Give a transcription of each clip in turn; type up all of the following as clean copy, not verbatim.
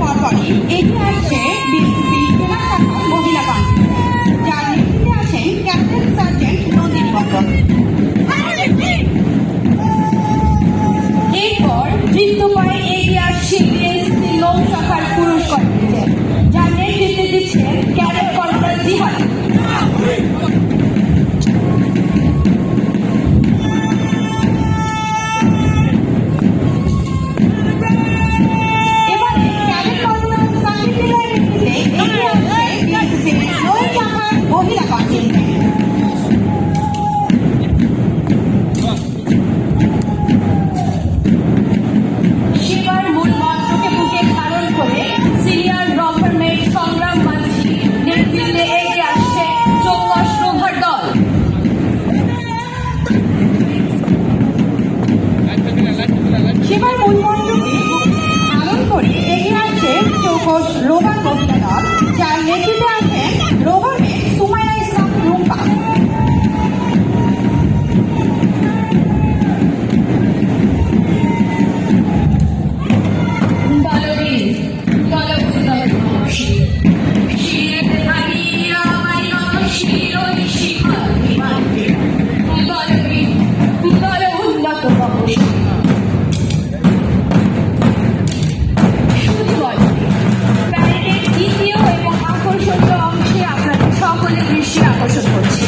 পরপরই এগিয়ে আসছে বিএনপি জেলা শাখার মহিলা কমিটি, যার নেতৃত্বে আছেন ক্যাপ্টেন সার্জেন্ট নন্দিনী মণ্ডল। এরপর বৃত্ত পায়ে এগিয়ে আসছে বিএনপি নৌ শাখার পুরুষ কমিটি, যার নেতৃত্বে দিচ্ছেন ক্যাডেট কর্নেল জিহাদ। মহিলা কন্টিনজেন্ট সেবার মূল মন্ত্রকে বুকে ধারণ করে সিনিয়র গভর্নমেন্ট সংগ্রাম মাঝি নেতৃত্বে এগিয়ে আসছে চৌকস প্রভার দল। সেবার মূল মন্ত্রকে ধারণ করে এগিয়ে আসছে চৌকস রোভার মহিলা দল, যার নেতৃত্বে আছেন রোভারের সুমাইয়া ইসলাম রুম্পা। দ্বিতীয় এবং আকর্ষণীয় অংশে আপনাদের সকলের দৃষ্টি আকর্ষণ করছে।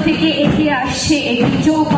থেকে এগিয়ে আসছে একটি চৌক